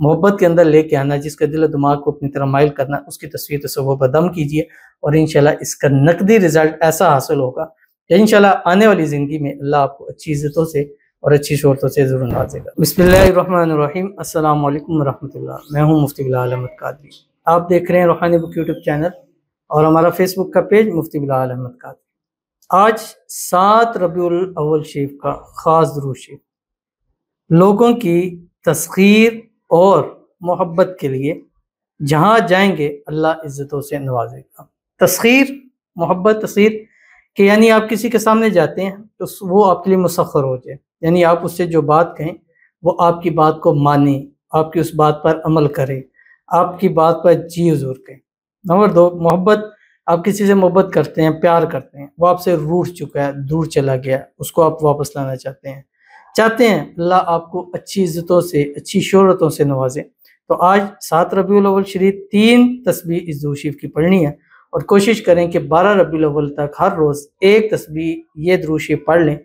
मोहब्बत के अंदर लेके आना, जिसका दिल दिमाग को अपनी तरह माइल करना, उसकी तस्वीर तसव्वुर बदम कीजिए और इंशाल्लाह इसका नकदी रिजल्ट ऐसा हासिल होगा कि इंशाल्लाह आने वाली ज़िंदगी में अल्लाह आपको अच्छी इज़्ज़तों से और अच्छी शोहरतों से ज़रूर नवाजेगा। बिस्मिल्लाहिर्रहमानिर्रहीम, अस्सलाम वालेकुम वरहमतुल्लाह। मैं हूँ मुफ्ती बिलाल अहमद कादरी। आप देख रहे हैं रूहानी बुक यूट्यूब चैनल और हमारा फेसबुक का पेज मुफ्ती बिलाल अहमद कादरी। आज 7 रबीउल अव्वल शरीफ का ख़ास दुरूद शरीफ लोगों की तस्खीर और मोहब्बत के लिए जहाँ जाएंगे अल्लाह इज़्ज़तों से नवाजेगा। तस्खीर, मोहब्बत, तस्खीर कि यानी आप किसी के सामने जाते हैं तो वो आपके लिए मुसख्खर हो जाए, यानी आप उससे जो बात कहें वो आपकी बात को माने, आपकी उस बात पर अमल करे, आपकी बात पर जी हुज़ूर कहे। नंबर 2, मोहब्बत। आप किसी से मोहब्बत करते हैं, प्यार करते हैं, वो आपसे रूठ चुका है, दूर चला गया, उसको आप वापस लाना चाहते हैं अल्लाह आपको अच्छी इज़्ज़तों से, अच्छी शोहरतों से नवाजे। तो आज 7 रबीउल अव्वल शरीफ 3 तस्बीह इस दुरूद शरीफ की पढ़नी है और कोशिश करें कि 12 रबीउल अव्वल तक हर रोज़ एक तस्बीह ये दुरूद शरीफ पढ़ लें।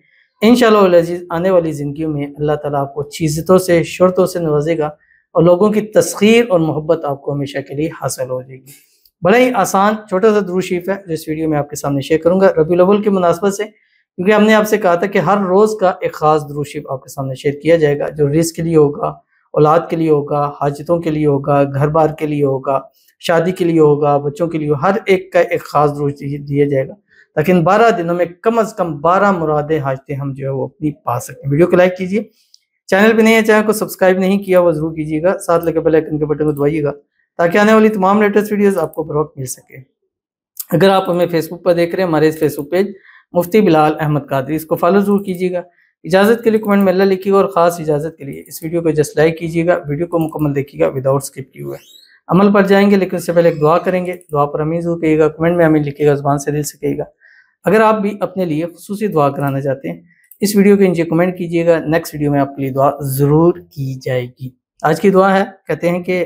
इंशाअल्लाह अज़ीज़ आने वाली ज़िंदगी में अल्लाह ताला आपको अच्छी इज़्ज़तों से, शोहरतों से नवाजेगा और लोगों की तस्खीर और मोहब्बत आपको हमेशा के लिए हासिल हो जाएगी। बड़ा ही आसान छोटा सा दुरूद शरीफ है जो इस वीडियो में आपके सामने शेयर करूँगा रबीउल अव्वल की मुनासबत से, क्योंकि हमने आपसे कहा था कि हर रोज़ का एक ख़ास दुरूद शरीफ आपके सामने शेयर किया जाएगा जो रिज़्क़ के लिए होगा, औलाद के लिए होगा, हाजतों के लिए होगा, घर बार के लिए होगा, शादी के लिए होगा, बच्चों के लिए, हर एक का एक ख़ास दुरूद दिया जाएगा ताकि इन 12 दिनों में कम अज़ कम 12 मुरादें, हाजतें हम जो है वो अपनी पा सकें। वीडियो को लाइक कीजिए, चैनल पे नहीं है, चैनल को सब्सक्राइब नहीं किया वो ज़रूर कीजिएगा, साथ लगे बेल आइकन के बटन को दबाइएगा ताकि आने वाली तमाम लेटेस्ट वीडियोज़ आपको बर वक्त मिल सके। अगर आप हमें फेसबुक पर देख रहे हैं, हमारे इस फेसबुक पेज मुफ्ती बिलाल अहमद कादरी, इसको फॉलो ज़रूर कीजिएगा। इजाज़त के लिए कमेंट में अल्लाह लिखिएगा और ख़ास इजाज़त के लिए इस वीडियो को जस्ट लाइक कीजिएगा, वीडियो को मुकम्मल देखिएगा विदाउट स्किप किए हुए। अमल पर जाएंगे लेकिन उससे पहले एक दुआ करेंगे, दुआ पर आमीन ज़रूर कहिएगा, कमेंट में आमीन लिखिएगा, ज़ुबान से दिल से कहिएगा। अगर आप भी अपने लिए खुसूसी दुआ कराना चाहते हैं इस वीडियो के नीचे कमेंट कीजिएगा, नेक्स्ट वीडियो में आपके लिए दुआ ज़रूर की जाएगी। आज की दुआ है, कहते हैं कि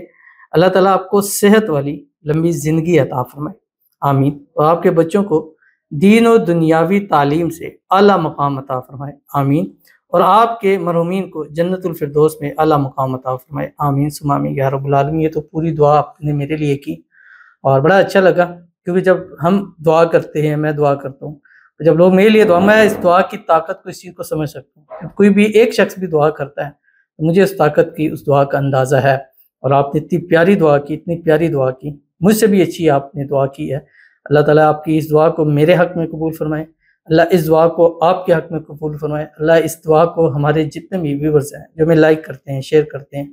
अल्लाह ताला आपको सेहत वाली लंबी ज़िंदगी अता फरमाए, आमीन, और आपके बच्चों को दीन और दुनियावी तालीम से आला मकाम अता फरमाए, आमीन, और आपके मरहूमीन को जन्नतुल फिरदौस में आला मकाम अता फरमाए, आमीन सुम्मा आमीन या रब्बुल आलमीन। ये तो पूरी दुआ आपने मेरे लिए की और बड़ा अच्छा लगा, क्योंकि जब हम दुआ करते हैं, मैं दुआ करता हूँ, तो जब लोग मेरे लिए दुआ, मैं इस दुआ की ताकत को, इस चीज़ को समझ सकता हूँ। जब कोई भी एक शख्स भी दुआ करता है तो मुझे उस ताकत की, उस दुआ का अंदाज़ा है। और आपने इतनी प्यारी दुआ की, इतनी प्यारी दुआ की, मुझसे भी अच्छी आपने दुआ की है। अल्लाह ताला आपकी इस दुआ को मेरे हक़ में कबूल फरमाए, अल्लाह इस दुआ को आपके हक़ में कबूल फरमाए, अल्लाह इस दुआ को हमारे जितने भी व्यूअर्स हैं जो हमें लाइक करते हैं, शेयर करते हैं,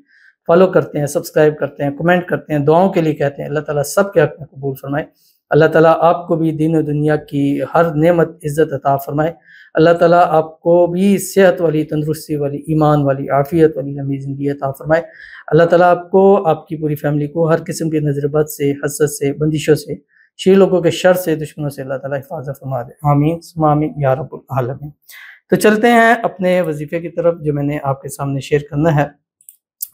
फॉलो करते हैं, सब्सक्राइब करते हैं, कमेंट करते हैं, दुआओं के लिए कहते हैं, अल्लाह ताला सब के हक़ में कबूल फरमाए। अल्लाह ताला आपको भी दीन और दुनिया की हर नेमत इज़्ज़त अता फरमाए। अल्लाह ताला आपको भी सेहत वाली, तंदुरुस्ती वाली, ईमान वाली, आफ़ियत वाली लंबी ज़िंदगी अता फरमाए। अल्लाह ताला आपको, आपकी पूरी फैमिली को हर किस्म की नज़र बद से, हसद से, बंदिशों से, शरीर लोगों के शर से, दुश्मनों से अल्लाह ताला हिफाज़त फरमा दे, आमीन सुम्मा आमीन या रब्बुल आलमीन। तो चलते हैं अपने वजीफ़े की तरफ जो मैंने आपके सामने शेयर करना है,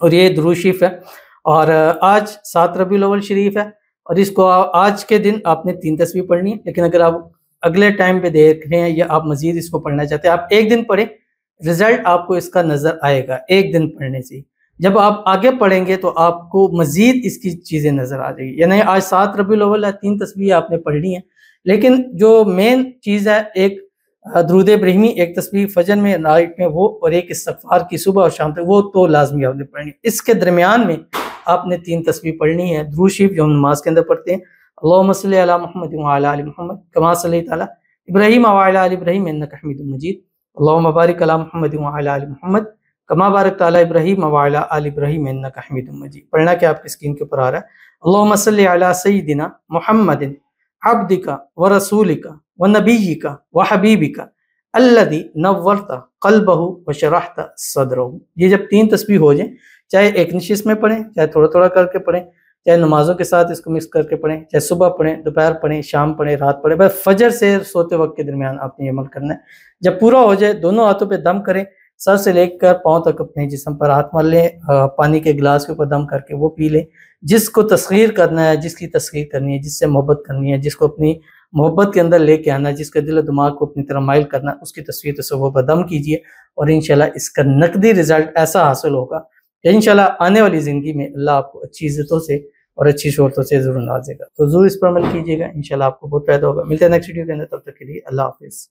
और ये दुरूद शरीफ है। और आज 7 रबीउल अव्वल शरीफ है और इसको आज के दिन आपने 3 तस्बीह पढ़नी है, लेकिन अगर आप अगले टाइम पे देख रहे हैं या आप मज़ीद इसको पढ़ना चाहते हैं, आप एक दिन पढ़ें, रिज़ल्ट आपको इसका नज़र आएगा एक दिन पढ़ने से। जब आप आगे पढ़ेंगे तो आपको मज़ीद इसकी चीज़ें नज़र आ जाएगी। यानी आज 7 रबीउल अव्वल है, 3 तस्बीह आपने पढ़नी है, लेकिन जो मेन चीज़ है, एक दुरूद इब्राहिमी, एक तस्बीह फजर में, नाइट में वो, और एक इस्तिग़फ़ार की सुबह और शाम तक, वो तो लाजमी आपने पढ़नी है। इसके दरमियान में आपने 3 तस्बीह पढ़नी है। दुरूद शरीफ जो हम नमाज के अंदर पढ़ते हैं, अल्लाहुम्मा सल्लि अला मुहम्मद व अला आलि मुहम्मद कमा सल्लैता अला इब्राहीम व अला आलि इब्राहीम इन्नका हमीदुम मजीद, अल्लाहुम्मा बारिक अला मुहम्मद व अला आलि मुहम्मद कमा बारकता अला इब्राहीम व अला आलि इब्राहीम इन्नका हमीदुम मजीद। पढ़ना क्या आपकी स्क्रीन के ऊपर आ रहा है, अल्लाहुम्मा सल्लि अला सय्यिदिना मुहम्मदिन अब्दिका व रसूलिका व नबिय्यिका व हबीबिका अल्लज़ी नव्वरता क़ल्बहु व शरहता सदरहु। ये जब 3 तस्बीह हो जाए, चाहे एक नशिस्त में पढ़ें, चाहे थोड़ा थोड़ा करके पढ़ें, चाहे नमाज़ों के साथ इसको मिक्स करके पढ़ें, चाहे सुबह पढ़ें, दोपहर पढ़ें, शाम पढ़ें, रात पढ़ें, बस फजर से सोते वक्त के दरमियान आपने ये अमल करना है। जब पूरा हो जाए, दोनों हाथों पे दम करें, सर से लेकर पाँव तक अपने जिस्म पर हाथ मार लें, पानी के गिलास के ऊपर दम करके वो पी लें। जिसको तस्खीर करना है, जिसकी तस्खीर करनी है, जिससे मोहब्बत करनी है, जिसको अपनी मोहब्बत के अंदर लेके आना, जिसका दिल दिमाग को अपनी तरह माइल करना, उसकी तस्वीर तसव्वुर बदम कीजिए और इंशाल्लाह इसका नकदी रिजल्ट ऐसा हासिल होगा या इंशाल्लाह आने वाली ज़िंदगी में अल्लाह आपको अच्छी इज़्ज़तों से और अच्छी शोहरतों से ज़रूर नवाजेगा। तो ज़रूर इस पर अमल कीजिएगा, इंशाल्लाह आपको बहुत फ़ायदा होगा। मिलते हैं नेक्स्ट वीडियो के अंदर, तब तक के लिए अल्लाह हाफ़िज़।